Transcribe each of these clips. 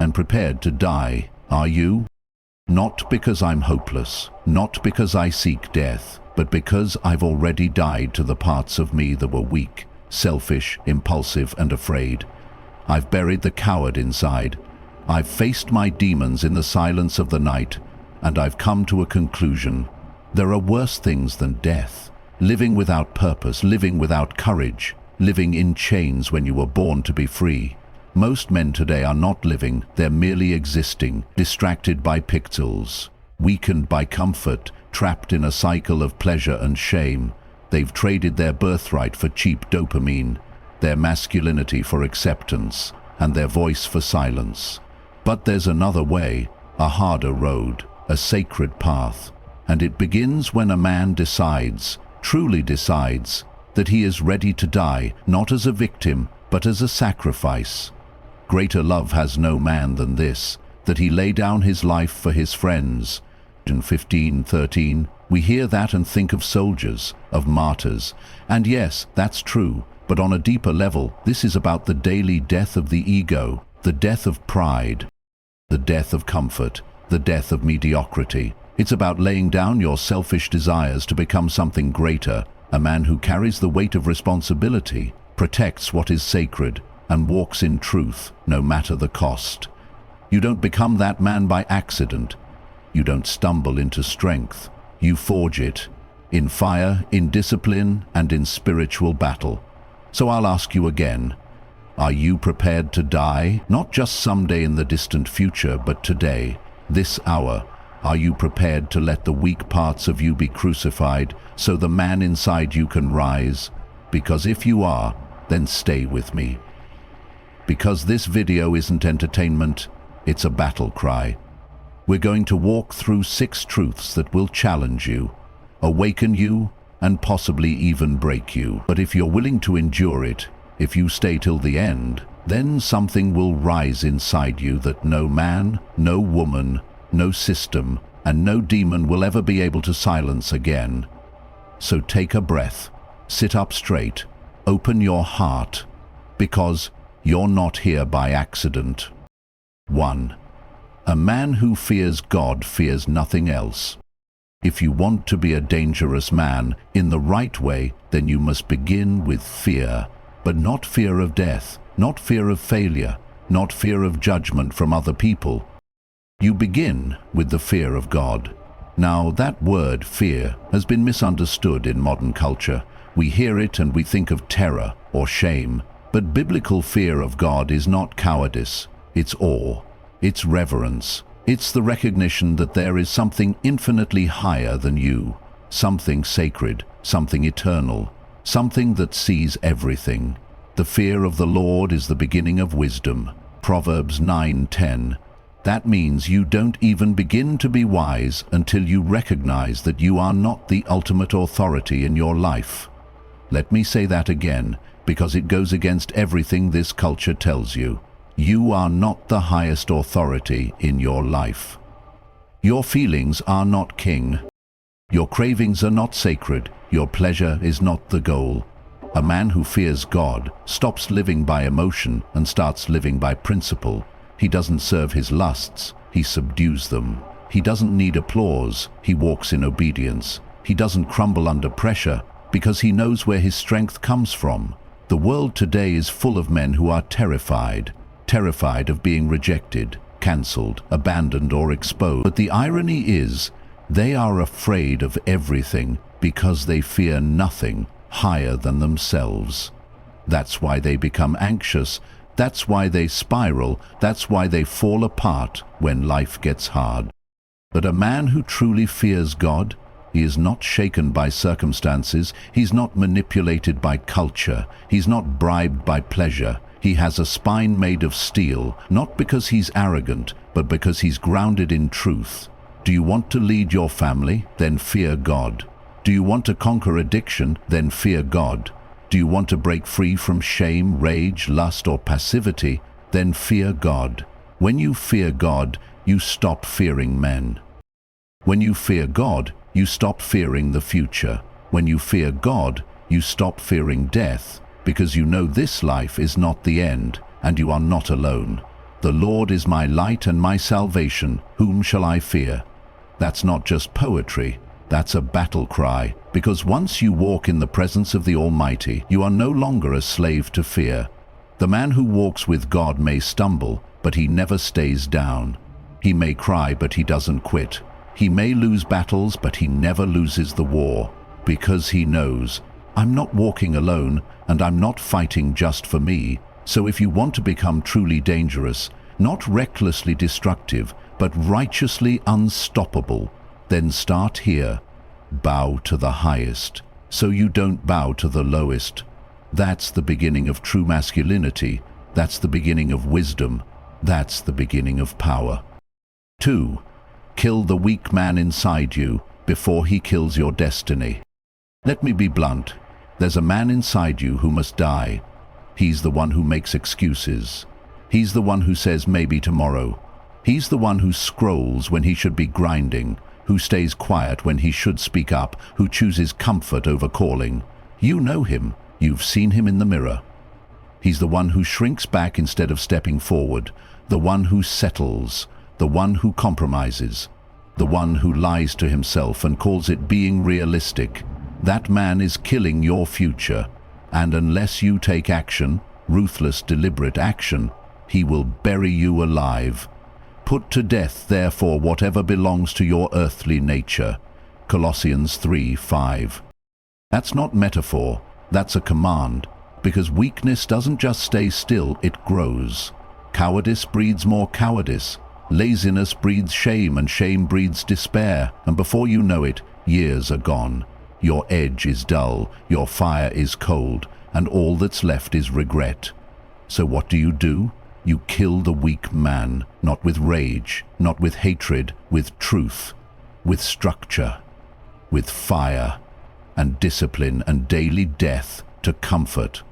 and prepared to die, are you? Not because I'm hopeless, not because I seek death, but because I've already died to the parts of me that were weak, selfish, impulsive, and afraid. I've buried the coward inside. I've faced my demons in the silence of the night, and I've come to a conclusion. There are worse things than death. Living without purpose, living without courage, living in chains when you were born to be free. Most men today are not living, they're merely existing, distracted by pixels, weakened by comfort, trapped in a cycle of pleasure and shame. They've traded their birthright for cheap dopamine, their masculinity for acceptance, and their voice for silence. But there's another way, a harder road, a sacred path, and it begins when a man decides, truly decides, that he is ready to die, not as a victim, but as a sacrifice. Greater love has no man than this, that he lay down his life for his friends. In 15:13, we hear that and think of soldiers, of martyrs. And yes, that's true, but on a deeper level, this is about the daily death of the ego, the death of pride, the death of comfort, the death of mediocrity. It's about laying down your selfish desires to become something greater, a man who carries the weight of responsibility, protects what is sacred, and walks in truth, no matter the cost. You don't become that man by accident. You don't stumble into strength. You forge it, in fire, in discipline, and in spiritual battle. So I'll ask you again, are you prepared to die? Not just someday in the distant future, but today, this hour. Are you prepared to let the weak parts of you be crucified so the man inside you can rise? Because if you are, then stay with me. Because this video isn't entertainment, it's a battle cry. We're going to walk through 6 truths that will challenge you, awaken you, and possibly even break you. But if you're willing to endure it, if you stay till the end, then something will rise inside you that no man, no woman, no system, and no demon will ever be able to silence again. So take a breath, sit up straight, open your heart, because you're not here by accident. 1. A man who fears God fears nothing else. If you want to be a dangerous man in the right way, then you must begin with fear, but not fear of death, not fear of failure, not fear of judgment from other people. You begin with the fear of God. Now, that word, fear, has been misunderstood in modern culture. We hear it and we think of terror or shame. But biblical fear of God is not cowardice, it's awe, it's reverence, it's the recognition that there is something infinitely higher than you, something sacred, something eternal, something that sees everything. The fear of the Lord is the beginning of wisdom. Proverbs 9:10. That means you don't even begin to be wise until you recognize that you are not the ultimate authority in your life. Let me say that again, because it goes against everything this culture tells you. You are not the highest authority in your life. Your feelings are not king. Your cravings are not sacred. Your pleasure is not the goal. A man who fears God stops living by emotion and starts living by principle. He doesn't serve his lusts, he subdues them. He doesn't need applause, he walks in obedience. He doesn't crumble under pressure because he knows where his strength comes from. The world today is full of men who are terrified of being rejected, cancelled, abandoned, or exposed. But the irony is, they are afraid of everything because they fear nothing higher than themselves. That's why they become anxious, that's why they spiral, that's why they fall apart when life gets hard. But a man who truly fears God, he is not shaken by circumstances, he's not manipulated by culture, he's not bribed by pleasure. He has a spine made of steel, not because he's arrogant, but because he's grounded in truth. Do you want to lead your family? Then fear God. Do you want to conquer addiction? Then fear God. Do you want to break free from shame, rage, lust, or passivity? Then fear God. When you fear God, you stop fearing men. When you fear God, you stop fearing the future. When you fear God, you stop fearing death, because you know this life is not the end, and you are not alone. The Lord is my light and my salvation, whom shall I fear? That's not just poetry, that's a battle cry, because once you walk in the presence of the Almighty, you are no longer a slave to fear. The man who walks with God may stumble, but he never stays down. He may cry, but he doesn't quit. He may lose battles, but he never loses the war, because he knows, I'm not walking alone, and I'm not fighting just for me. So if you want to become truly dangerous, not recklessly destructive, but righteously unstoppable, then start here. Bow to the highest, so you don't bow to the lowest. That's the beginning of true masculinity. That's the beginning of wisdom. That's the beginning of power. 2. Kill the weak man inside you before he kills your destiny. Let me be blunt. There's a man inside you who must die. He's the one who makes excuses. He's the one who says maybe tomorrow. He's the one who scrolls when he should be grinding, who stays quiet when he should speak up, who chooses comfort over calling. You know him. You've seen him in the mirror. He's the one who shrinks back instead of stepping forward, the one who settles, the one who compromises, the one who lies to himself and calls it being realistic. That man is killing your future, and unless you take action, ruthless, deliberate action, he will bury you alive. Put to death, therefore, whatever belongs to your earthly nature. Colossians 3:5. That's not metaphor, that's a command, because weakness doesn't just stay still, it grows. Cowardice breeds more cowardice. Laziness breeds shame, and shame breeds despair, and before you know it, years are gone. Your edge is dull, your fire is cold, and all that's left is regret. So what do? You kill the weak man, not with rage, not with hatred, with truth, with structure, with fire, and discipline and daily death to comfort.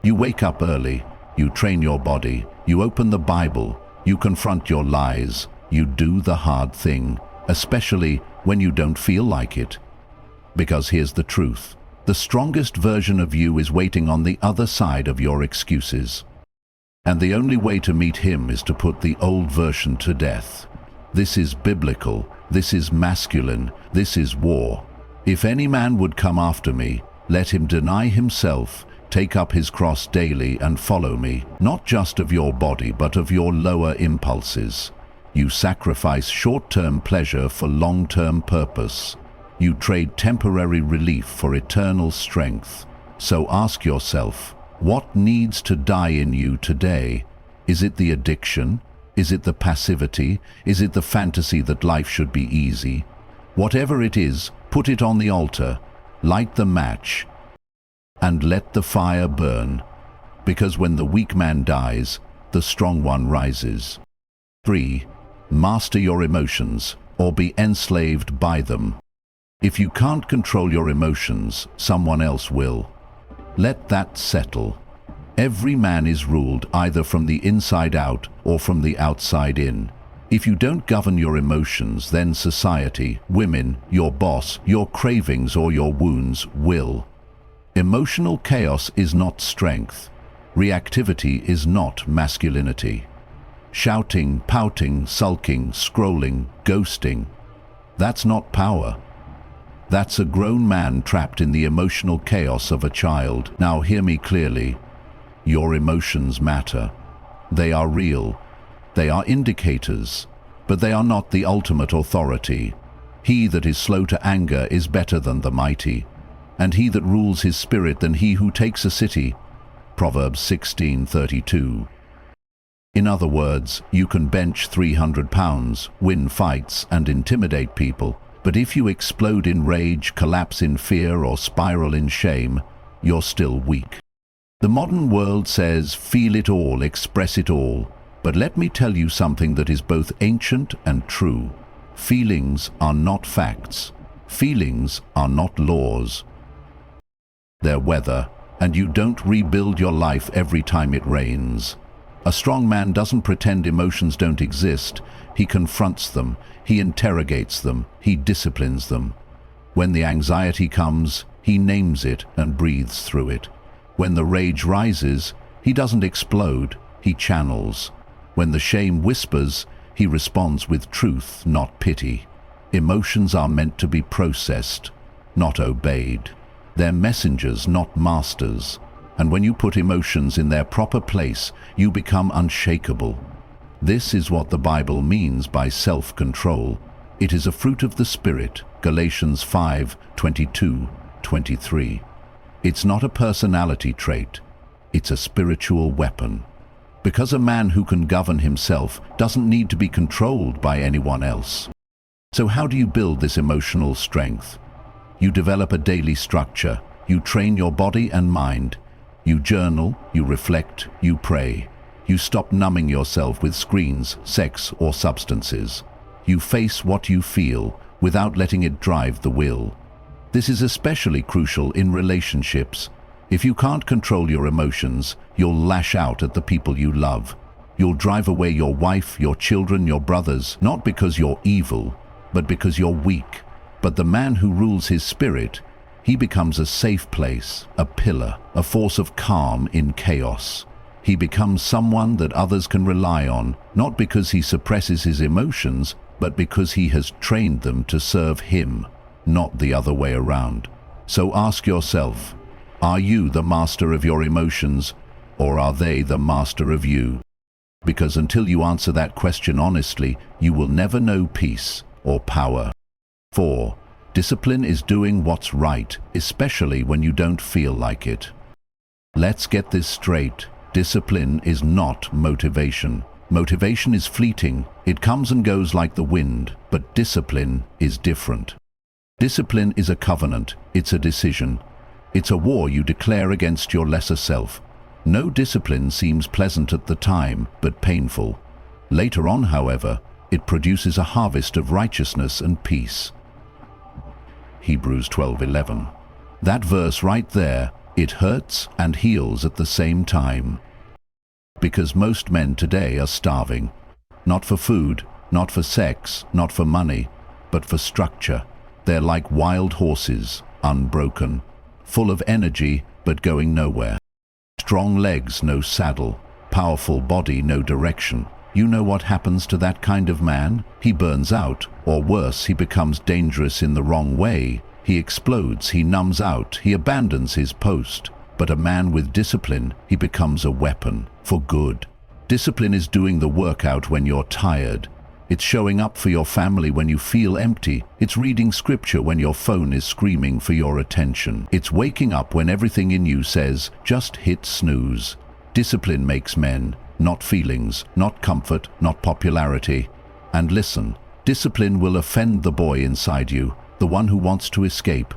You wake up early, you train your body, you open the Bible, you confront your lies, you do the hard thing, especially when you don't feel like it. Because here's the truth. The strongest version of you is waiting on the other side of your excuses. And the only way to meet him is to put the old version to death. This is biblical, this is masculine, this is war. If any man would come after me, let him deny himself, take up his cross daily and follow me, not just of your body but of your lower impulses. You sacrifice short-term pleasure for long-term purpose. You trade temporary relief for eternal strength. So ask yourself, what needs to die in you today? Is it the addiction? Is it the passivity? Is it the fantasy that life should be easy? Whatever it is, put it on the altar, light the match, and let the fire burn. Because when the weak man dies, the strong one rises. 3. Master your emotions, or be enslaved by them. If you can't control your emotions, someone else will. Let that settle. Every man is ruled either from the inside out or from the outside in. If you don't govern your emotions, then society, women, your boss, your cravings or your wounds will. Emotional chaos is not strength. Reactivity is not masculinity. Shouting, pouting, sulking, scrolling, ghosting, that's not power. That's a grown man trapped in the emotional chaos of a child. Now hear me clearly. Your emotions matter. They are real. They are indicators, but they are not the ultimate authority. He that is slow to anger is better than the mighty, and he that rules his spirit than he who takes a city. Proverbs 16:32. In other words, you can bench 300 pounds, win fights, and intimidate people, but if you explode in rage, collapse in fear, or spiral in shame, you're still weak. The modern world says, feel it all, express it all. But let me tell you something that is both ancient and true. Feelings are not facts. Feelings are not laws. They're weather, and you don't rebuild your life every time it rains. A strong man doesn't pretend emotions don't exist. He confronts them, he interrogates them, he disciplines them. When the anxiety comes, he names it and breathes through it. When the rage rises, he doesn't explode, he channels. When the shame whispers, he responds with truth, not pity. Emotions are meant to be processed, not obeyed. They're messengers, not masters. And when you put emotions in their proper place, you become unshakable. This is what the Bible means by self-control. It is a fruit of the Spirit, Galatians 5:22-23. It's not a personality trait, it's a spiritual weapon. Because a man who can govern himself doesn't need to be controlled by anyone else. So how do you build this emotional strength? You develop a daily structure. You train your body and mind. You journal, you reflect, you pray. You stop numbing yourself with screens, sex, or substances. You face what you feel without letting it drive the will. This is especially crucial in relationships. If you can't control your emotions, you'll lash out at the people you love. You'll drive away your wife, your children, your brothers, not because you're evil, but because you're weak. But the man who rules his spirit, he becomes a safe place, a pillar, a force of calm in chaos. He becomes someone that others can rely on, not because he suppresses his emotions, but because he has trained them to serve him, not the other way around. So ask yourself, are you the master of your emotions, or are they the master of you? Because until you answer that question honestly, you will never know peace or power. 4. Discipline is doing what's right, especially when you don't feel like it. Let's get this straight. Discipline is not motivation. Motivation is fleeting. It comes and goes like the wind, but discipline is different. Discipline is a covenant. It's a decision. It's a war you declare against your lesser self. No discipline seems pleasant at the time, but painful. Later on, however, it produces a harvest of righteousness and peace. Hebrews 12:11. That verse right there, it hurts and heals at the same time. Because most men today are starving. Not for food, not for sex, not for money, but for structure. They're like wild horses, unbroken. Full of energy, but going nowhere. Strong legs, no saddle. Powerful body, no direction. You know what happens to that kind of man? He burns out, or worse, he becomes dangerous in the wrong way. He explodes, he numbs out, he abandons his post. But a man with discipline, he becomes a weapon, for good. Discipline is doing the workout when you're tired. It's showing up for your family when you feel empty. It's reading scripture when your phone is screaming for your attention. It's waking up when everything in you says, just hit snooze. Discipline makes men, not feelings, not comfort, not popularity. And listen, discipline will offend the boy inside you, the one who wants to escape.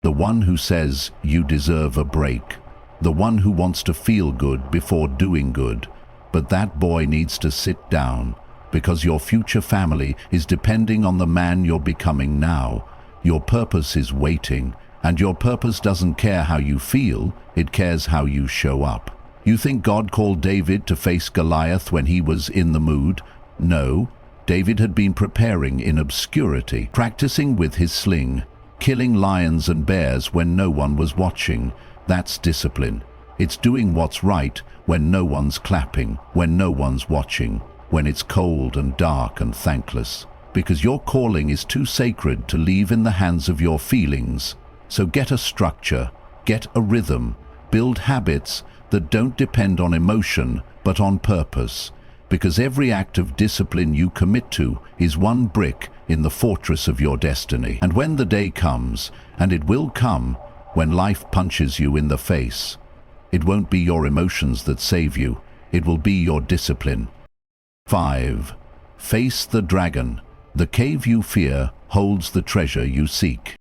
The one who says you deserve a break. The one who wants to feel good before doing good. But that boy needs to sit down. Because your future family is depending on the man you're becoming now. Your purpose is waiting, and your purpose doesn't care how you feel, it cares how you show up. You think God called David to face Goliath when he was in the mood? No, David had been preparing in obscurity, practicing with his sling, killing lions and bears when no one was watching. That's discipline. It's doing what's right when no one's clapping, when no one's watching. When it's cold and dark and thankless, because your calling is too sacred to leave in the hands of your feelings. So get a structure, get a rhythm, build habits that don't depend on emotion but on purpose, because every act of discipline you commit to is one brick in the fortress of your destiny. And when the day comes, and it will come, when life punches you in the face, it won't be your emotions that save you, it will be your discipline. 5. Face the dragon. The cave you fear holds the treasure you seek.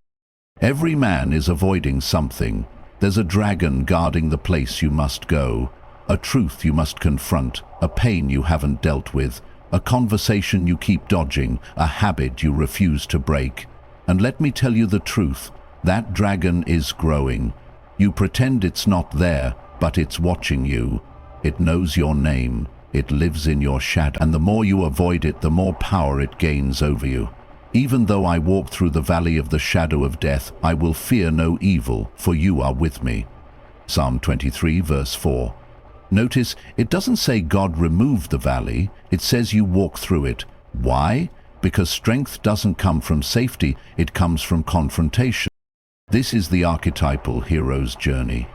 Every man is avoiding something. There's a dragon guarding the place you must go, a truth you must confront, a pain you haven't dealt with, a conversation you keep dodging, a habit you refuse to break. And let me tell you the truth, that dragon is growing. You pretend it's not there, but it's watching you. It knows your name. It lives in your shadow, and the more you avoid it, the more power it gains over you. Even though I walk through the valley of the shadow of death, I will fear no evil, for you are with me. Psalm 23 verse 4. Notice, it doesn't say God removed the valley, it says you walk through it. Why? Because strength doesn't come from safety, it comes from confrontation. This is the archetypal hero's journey.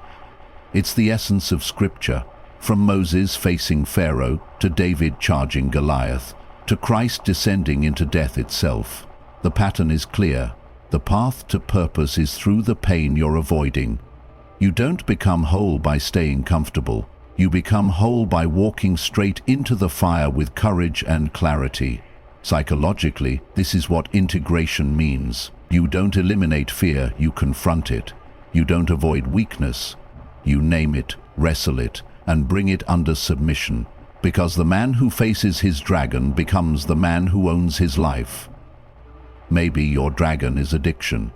It's the essence of Scripture, from Moses facing Pharaoh to David charging Goliath, to Christ descending into death itself. The pattern is clear. The path to purpose is through the pain you're avoiding. You don't become whole by staying comfortable. You become whole by walking straight into the fire with courage and clarity. Psychologically, this is what integration means. You don't eliminate fear, you confront it. You don't avoid weakness. You name it, wrestle it, and bring it under submission. Because the man who faces his dragon becomes the man who owns his life. Maybe your dragon is addiction.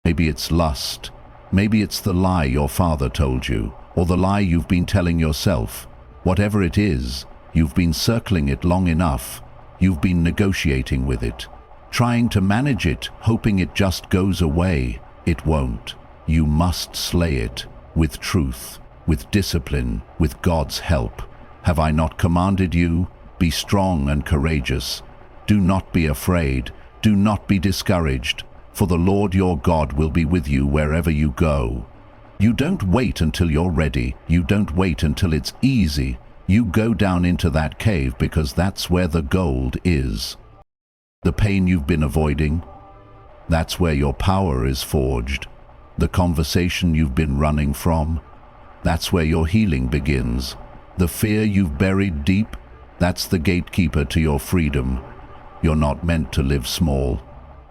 Maybe it's lust. Maybe it's the lie your father told you, or the lie you've been telling yourself. Whatever it is, you've been circling it long enough. You've been negotiating with it, trying to manage it, hoping it just goes away. It won't. You must slay it, with truth, with discipline, with God's help. Have I not commanded you? Be strong and courageous. Do not be afraid. Do not be discouraged, for the Lord your God will be with you wherever you go. You don't wait until you're ready. You don't wait until it's easy. You go down into that cave because that's where the gold is. The pain you've been avoiding, that's where your power is forged. The conversation you've been running from, that's where your healing begins. The fear you've buried deep, that's the gatekeeper to your freedom. You're not meant to live small.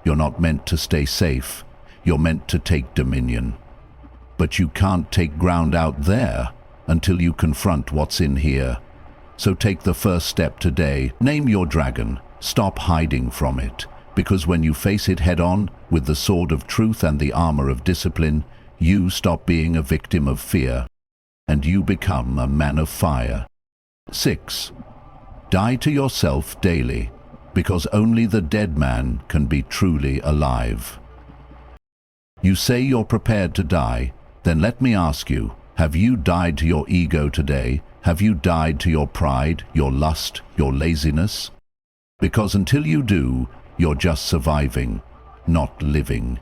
You're not meant to stay safe. You're meant to take dominion. But you can't take ground out there until you confront what's in here. So take the first step today. Name your dragon. Stop hiding from it. Because when you face it head-on, with the sword of truth and the armor of discipline, you stop being a victim of fear, and you become a man of fire. 6. Die to yourself daily, because only the dead man can be truly alive. You say you're prepared to die, then let me ask you, have you died to your ego today? Have you died to your pride, your lust, your laziness? Because until you do, you're just surviving, not living.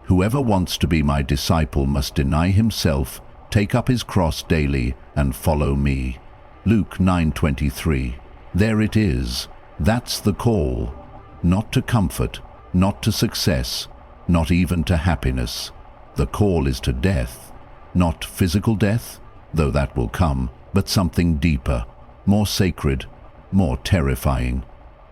Whoever wants to be my disciple must deny himself, take up his cross daily, and follow me. Luke 9:23. There it is. That's the call. Not to comfort, not to success, not even to happiness. The call is to death. Not physical death, though that will come, but something deeper, more sacred, more terrifying.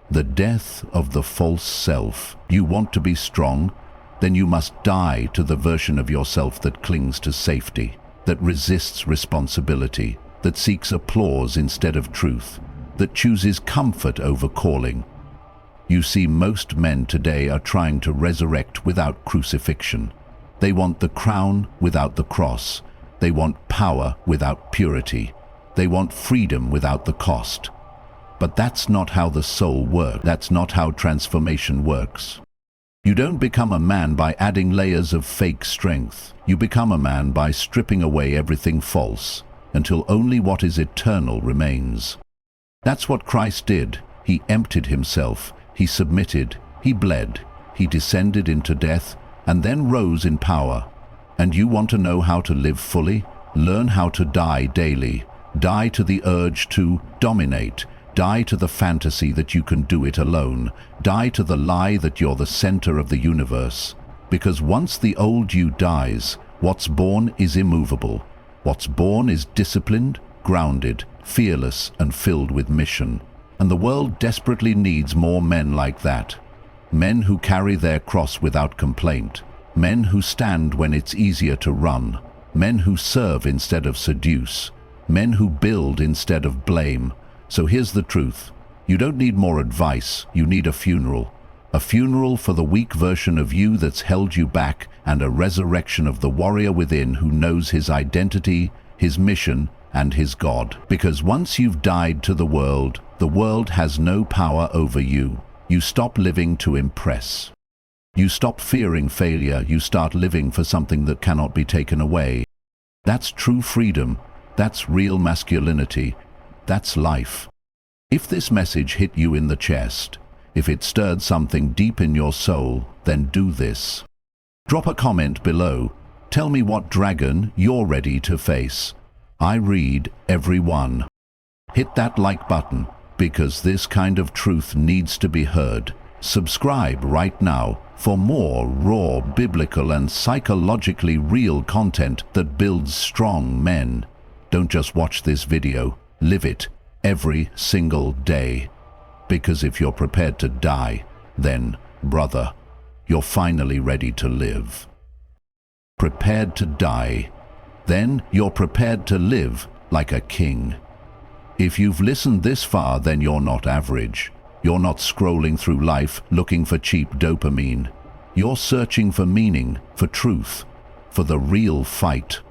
The death of the false self. You want to be strong? Then you must die to the version of yourself that clings to safety, that resists responsibility, that seeks applause instead of truth, that chooses comfort over calling. You see, most men today are trying to resurrect without crucifixion. They want the crown without the cross. They want power without purity. They want freedom without the cost. But that's not how the soul works. That's not how transformation works. You don't become a man by adding layers of fake strength. You become a man by stripping away everything false, until only what is eternal remains. That's what Christ did. He emptied himself. He submitted. He bled. He descended into death, and then rose in power. And you want to know how to live fully? Learn how to die daily. Die to the urge to dominate. Die to the fantasy that you can do it alone. Die to the lie that you're the center of the universe. Because once the old you dies, what's born is immovable. What's born is disciplined, grounded, fearless, and filled with mission. And the world desperately needs more men like that. Men who carry their cross without complaint. Men who stand when it's easier to run. Men who serve instead of seduce. Men who build instead of blame. So here's the truth. You don't need more advice, you need a funeral. A funeral for the weak version of you that's held you back, and a resurrection of the warrior within who knows his identity, his mission, and his God. Because once you've died to the world has no power over you. You stop living to impress. You stop fearing failure, you start living for something that cannot be taken away. That's true freedom. That's real masculinity. That's life. If this message hit you in the chest, if it stirred something deep in your soul, then do this. Drop a comment below. Tell me what dragon you're ready to face. I read every one. Hit that like button, because this kind of truth needs to be heard. Subscribe right now for more raw, biblical and psychologically real content that builds strong men. Don't just watch this video, live it every single day. Because if you're prepared to die, then, brother, you're finally ready to live. Prepared to die, then you're prepared to live like a king. If you've listened this far, then you're not average. You're not scrolling through life looking for cheap dopamine. You're searching for meaning, for truth, for the real fight.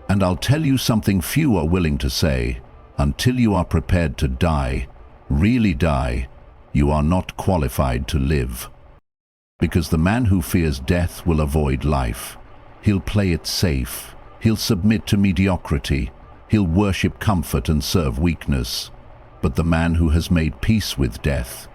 And I'll tell you something few are willing to say. Until you are prepared to die, really die, you are not qualified to live. Because the man who fears death will avoid life. He'll play it safe. He'll submit to mediocrity. He'll worship comfort and serve weakness. But the man who has made peace with death,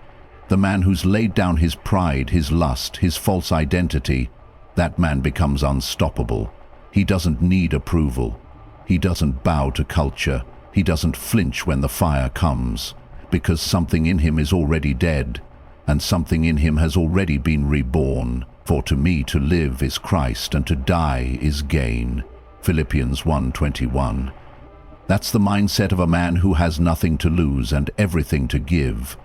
the man who's laid down his pride, his lust, his false identity, that man becomes unstoppable. He doesn't need approval. He doesn't bow to culture. He doesn't flinch when the fire comes, because something in him is already dead, and something in him has already been reborn. For to me to live is Christ, and to die is gain. Philippians 1:21. That's the mindset of a man who has nothing to lose and everything to give.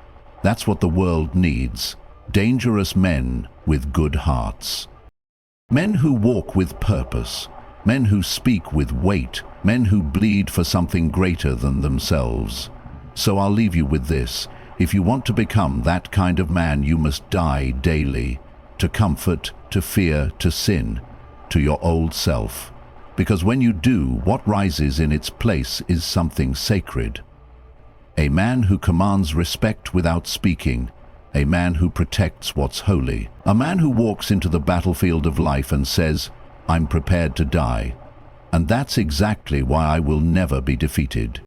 That's what the world needs. Dangerous men with good hearts. Men who walk with purpose. Men who speak with weight. Men who bleed for something greater than themselves. So I'll leave you with this. If you want to become that kind of man, you must die daily. To comfort, to fear, to sin, to your old self. Because when you do, what rises in its place is something sacred. A man who commands respect without speaking. A man who protects what's holy. A man who walks into the battlefield of life and says, I'm prepared to die. And that's exactly why I will never be defeated.